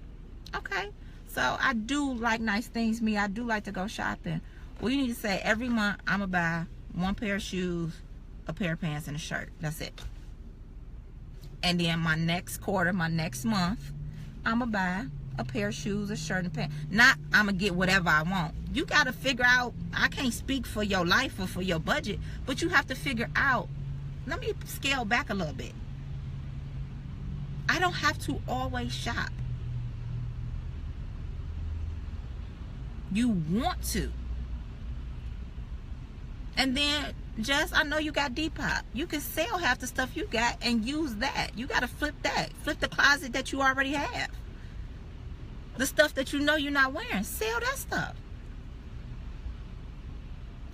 Okay? So I do like nice things. I do like to go shopping. Well, you need to say every month I'm going to buy one pair of shoes, a pair of pants, and a shirt. That's it. And then my next quarter, my next month, I'm going to buy a pair of shoes, a shirt, and pants. Not I'm going to get whatever I want. You got to figure out, I can't speak for your life or for your budget, but you have to figure out, let me scale back a little bit. I don't have to always shop. You want to. And then, Jess, I know you got Depop. You can sell half the stuff you got and use that. You got to flip that. Flip the closet that you already have. The stuff that you know you're not wearing. Sell that stuff.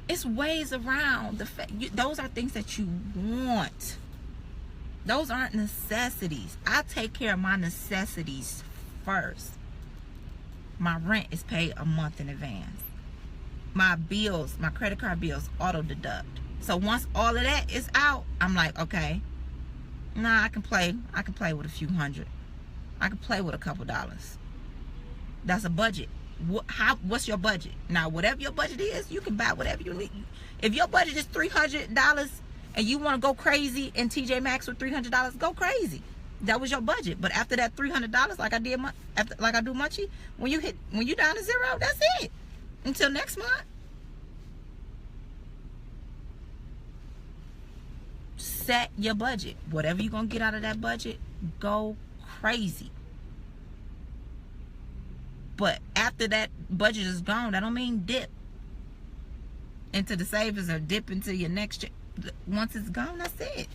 It's ways around the fact. Those are things that you want. Those aren't necessities. I take care of my necessities first. My rent is paid a month in advance. My bills, my credit card bills, auto deduct. So once all of that is out, I'm like, okay, nah, I can play with a few hundred. I can play with a couple dollars. That's a budget. What's your budget? Now, whatever your budget is, you can buy whatever you need. If your budget is $300 and you want to go crazy in TJ Maxx with $300, go crazy. That was your budget. But after that $300, like I did, like I do Munchie, when you down to zero, that's it. Until next month. set your budget. Whatever you're going to get out of that budget, go crazy. But after that budget is gone, that don't mean dip into the savings or dip into your next check. Once it's gone, that's it.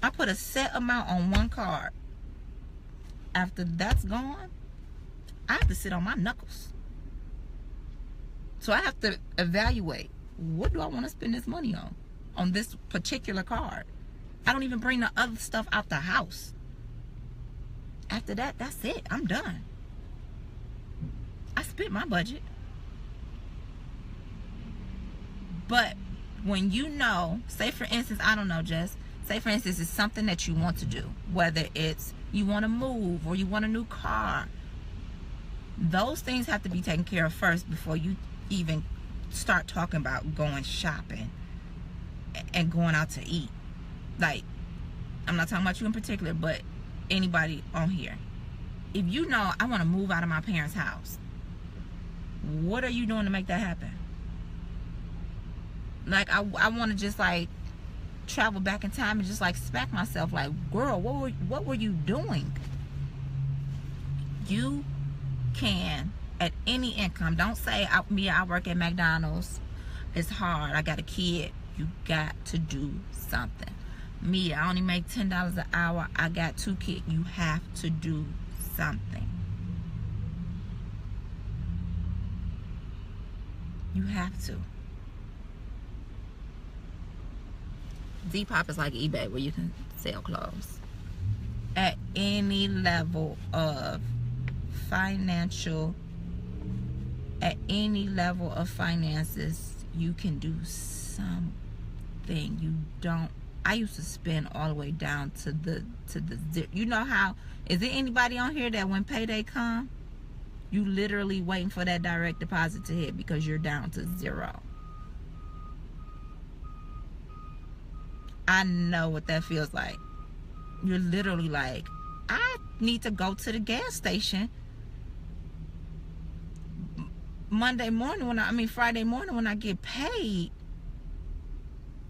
I put a set amount on one card. After that's gone, I have to sit on my knuckles. So I have to evaluate, what do I want to spend this money on this particular card. I don't even bring the other stuff out the house. After that, that's it. I'm done. I spent my budget. But when you know, say for instance, I don't know, Jess, say for instance it's something that you want to do, whether it's you want to move or you want a new car, those things have to be taken care of first before you even start talking about going shopping and going out to eat. Like, I'm not talking about you in particular, but anybody on here. If you know I want to move out of my parents' house, what are you doing to make that happen? Like, I want to just like travel back in time and just like smack myself like, girl, what were you doing? You can, at any income, don't say I work at McDonald's, it's hard, I got a kid. You got to do something. Me, I only make $10 an hour, I got 2 kids. You have to do something. You have to. Depop is like eBay, where you can sell clothes. At any level of financial, at any level of finances, you can do something. You don't. I used to spend all the way down to the you know how, is there anybody on here that when payday come, you literally waiting for that direct deposit to hit because you're down to zero? I know what that feels like. You're literally like, I need to go to the gas station Friday morning when I get paid.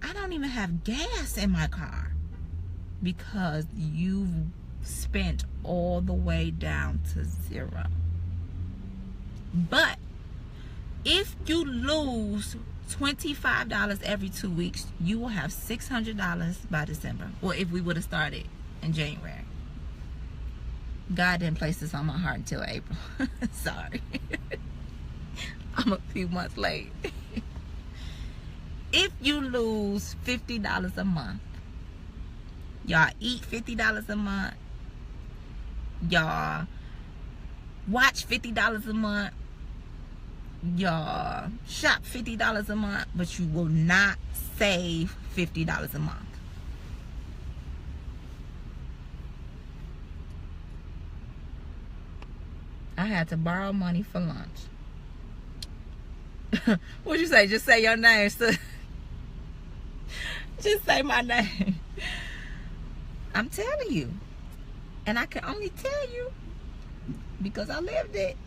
I don't even have gas in my car because you've spent all the way down to zero. But if you lose $25 every 2 weeks, you will have $600 by December. Well, if we would have started in January. God didn't place this on my heart until April. Sorry. I'm a few months late. If you lose $50 a month, y'all eat $50 a month, y'all watch $50 a month, y'all shop $50 a month, but you will not save $50 a month. I had to borrow money for lunch. What'd you say? Just say your name, sis. Just say my name. I'm telling you. And I can only tell you because I lived it.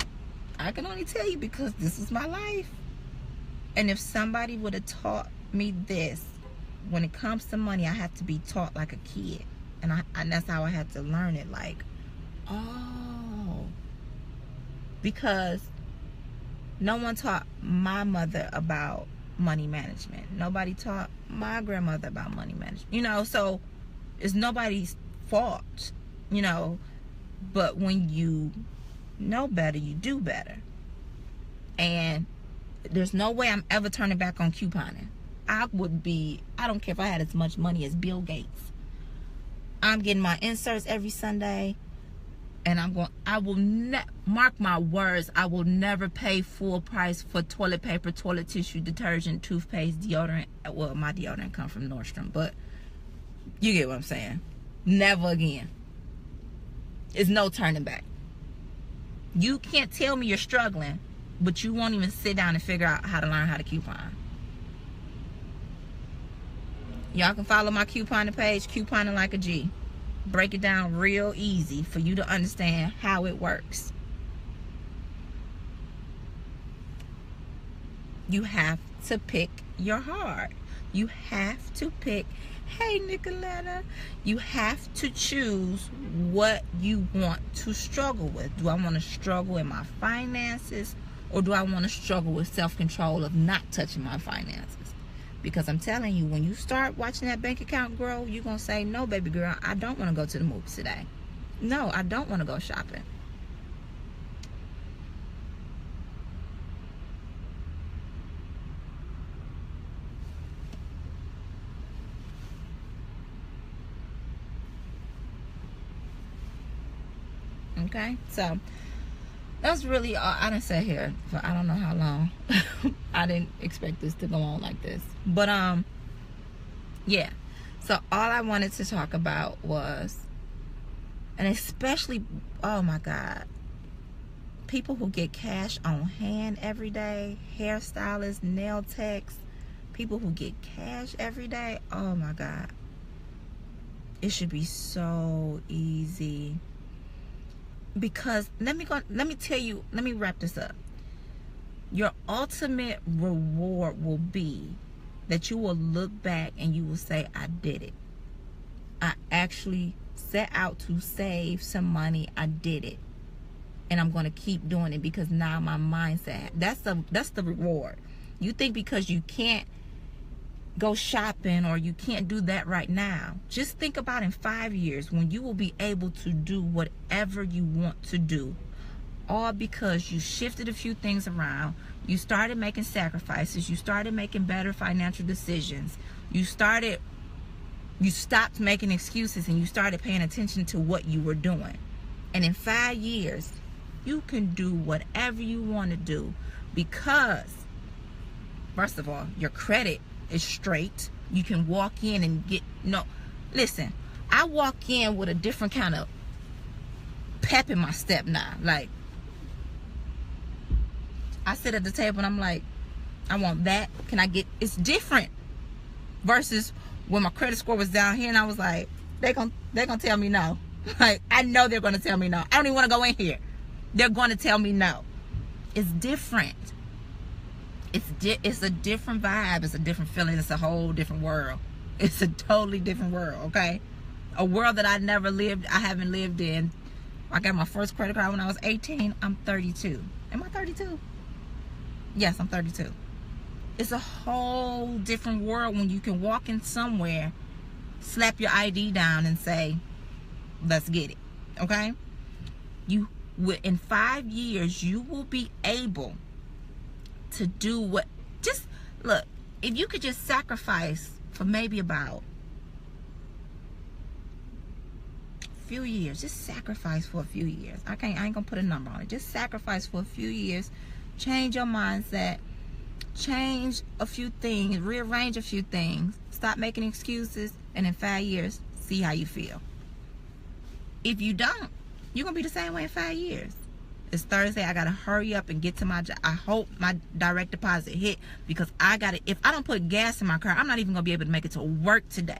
I can only tell you because this is my life. And if somebody would have taught me this, when it comes to money, I have to be taught like a kid. And that's how I had to learn it. Like, oh. Because no one taught my mother about money management. Nobody taught my grandmother about money management. You know, so it's nobody's fault, you know. But when you know better, you do better. And there's no way I'm ever turning back on couponing. I don't care if I had as much money as Bill Gates. I'm getting my inserts every Sunday. And I will mark my words, I will never pay full price for toilet paper, toilet tissue, detergent, toothpaste, deodorant. Well, my deodorant comes from Nordstrom, but you get what I'm saying. Never again. It's no turning back. You can't tell me you're struggling, but you won't even sit down and figure out how to learn how to coupon. Y'all can follow my couponing page, Couponing Like a G. Break it down real easy for you to understand how it works. You have to pick your heart. You have to pick. Hey, Nicoletta. You have to choose what you want to struggle with. Do I want to struggle in my finances, or do I want to struggle with self-control of not touching my finances? Because I'm telling you, when you start watching that bank account grow, you're going to say, no, baby girl, I don't want to go to the movies today. No, I don't want to go shopping. Okay, so that's really all. I didn't sit here for I don't know how long. I didn't expect this to go on like this, but yeah. So all I wanted to talk about was, and especially, oh my God, people who get cash on hand every day, hairstylists, nail techs, people who get cash every day. Oh my God, it should be so easy. Because let me tell you, let me wrap this up. Your ultimate reward will be that you will look back and you will say, I did it. I actually set out to save some money. I did it. And I'm going to keep doing it because now my mindset, that's the reward. You think because you can't go shopping or you can't do that right now, just think about in 5 years when you will be able to do whatever you want to do, all because you shifted a few things around, you started making sacrifices, you started making better financial decisions, you stopped making excuses, and you started paying attention to what you were doing. And in 5 years you can do whatever you want to do because, first of all, your credit is straight. You can walk in and get, listen, I walk in with a different kind of pep in my step now. Like, I sit at the table and I'm like, I want that. Can I get, it's different versus when my credit score was down here and I was like, they're gonna tell me no. Like, I know they're gonna tell me no. I don't even want to go in here. They're gonna tell me no. It's different. It's a different vibe. It's a different feeling. It's a whole different world. It's a totally different world, okay? A world that I haven't lived in. I got my first credit card when I was 18. I'm 32. Am I 32? Yes, I'm 32. It's a whole different world when you can walk in somewhere, slap your ID down and say, let's get it, okay? In 5 years, you will be able to do what, just look, if you could just sacrifice for maybe about a few years, just sacrifice for a few years. I ain't gonna put a number on it. Just sacrifice for a few years, change your mindset, change a few things, rearrange a few things, stop making excuses, and in 5 years, see how you feel. If you don't, you're gonna be the same way in 5 years. It's Thursday. I gotta hurry up and get to my job. I hope my direct deposit hit because if I don't put gas in my car, I'm not even gonna be able to make it to work today.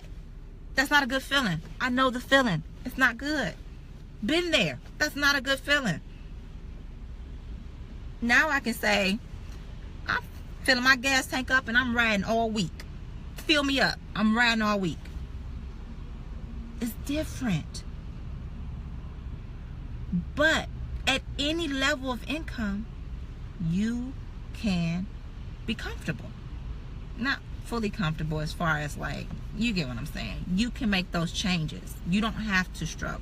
That's not a good feeling. I know the feeling. It's not good. Been there. That's not a good feeling. Now I can say, I'm filling my gas tank up and I'm riding all week. Fill me up. I'm riding all week. It's different. But at any level of income, you can be comfortable. Not fully comfortable as far as, like, you get what I'm saying. You can make those changes. You don't have to struggle.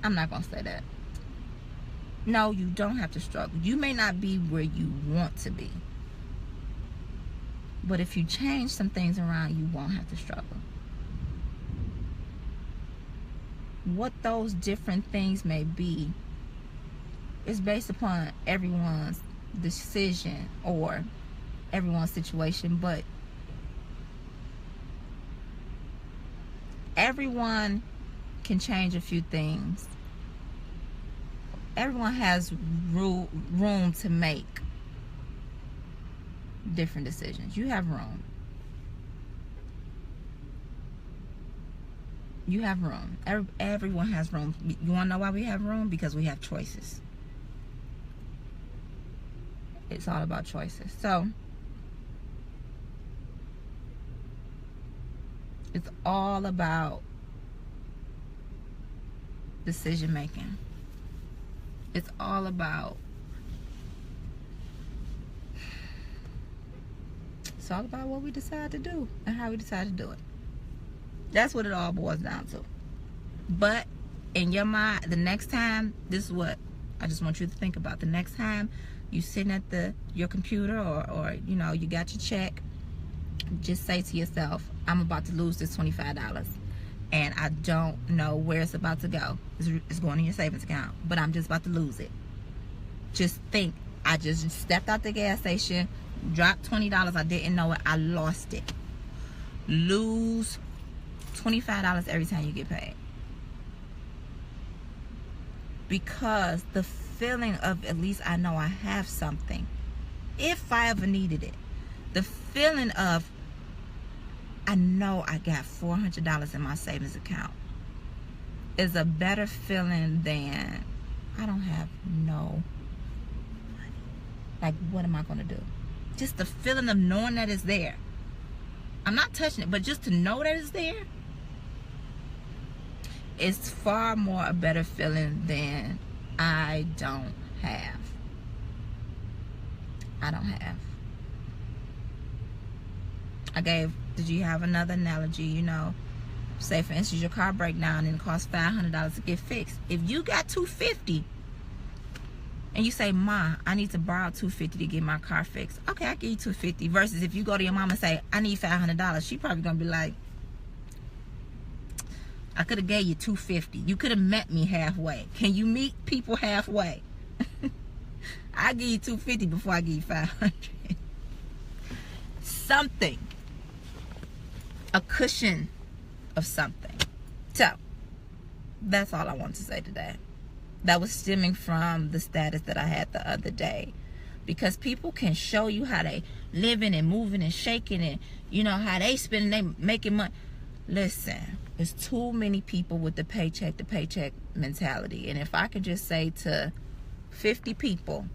I'm not going to say that. No, you don't have to struggle. You may not be where you want to be. But if you change some things around, you won't have to struggle. What those different things may be is based upon everyone's decision or everyone's situation, but everyone can change a few things. Everyone has room to make different decisions. You have room. You have room. Everyone has room. You want to know why we have room? Because we have choices. It's all about choices. So it's all about decision making. It's all about what we decide to do and how we decide to do it. That's what it all boils down to. But in your mind, the next time, this is what I just want you to think about. The next time you sitting at your computer or you know, you got your check, just say to yourself, I'm about to lose this $25 and I don't know where it's about to go. It's going in your savings account, but I'm just about to lose it. Just think, I just stepped out the gas station, dropped $20, I didn't know it, I lost it. Lose $25 every time you get paid. Because the feeling of, at least I know I have something, if I ever needed it, the feeling of, I know I got $400 in my savings account, is a better feeling than, I don't have no money. Like, what am I going to do? Just the feeling of knowing that it's there. I'm not touching it, but just to know that it's there, it's far more a better feeling than I don't have. I don't have. Did you have another analogy? You know, say for instance your car break down and it costs $500 to get fixed. If you got $250 and you say, Ma, I need to borrow $250 to get my car fixed, okay, I give you $250. Versus if you go to your mom and say, I need $500, she probably gonna be like, I could have gave you $250. You could have met me halfway. Can you meet people halfway? I give you $250 before I give you $500. Something. A cushion of something. So, that's all I want to say today. That was stemming from the status that I had the other day. Because people can show you how they living and moving and shaking and, you know, how they spending, they making money. Listen, there's too many people with the paycheck to paycheck mentality. And if I could just say to 50 people,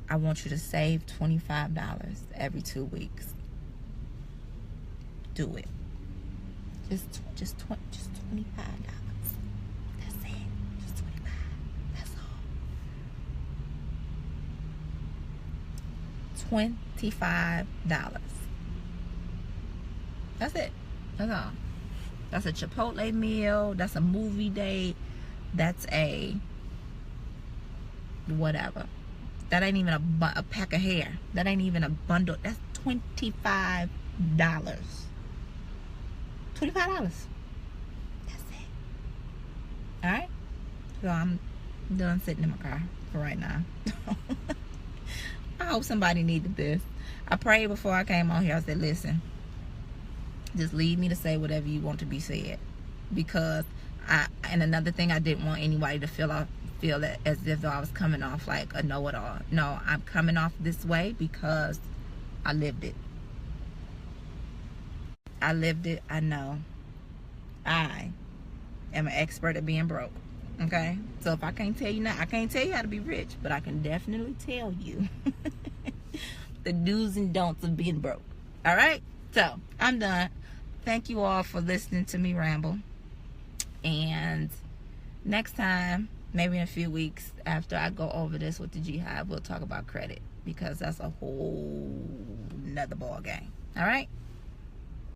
I want you to save $25 every 2 weeks. Do it. Just $25. That's it. Just 25. That's all. $25. That's it. That's all. That's a Chipotle meal. That's a movie date. That's a whatever. That ain't even a pack of hair. That ain't even a bundle. That's $25. $25. That's it. Alright? So I'm done sitting in my car for right now. I hope somebody needed this. I prayed before I came on here. I said, listen, just leave me to say whatever you want to be said. Because and another thing, I didn't want anybody to feel that as if I was coming off like a know-it-all. No, I'm coming off this way because I lived it. I lived it. I know. I am an expert at being broke. Okay? So if I can't tell you now, I can't tell you how to be rich, but I can definitely tell you the do's and don'ts of being broke. Alright? So, I'm done. Thank you all for listening to me ramble. And next time, maybe in a few weeks after I go over this with the G-Hive, we'll talk about credit. Because that's a whole nother ball game. Alright?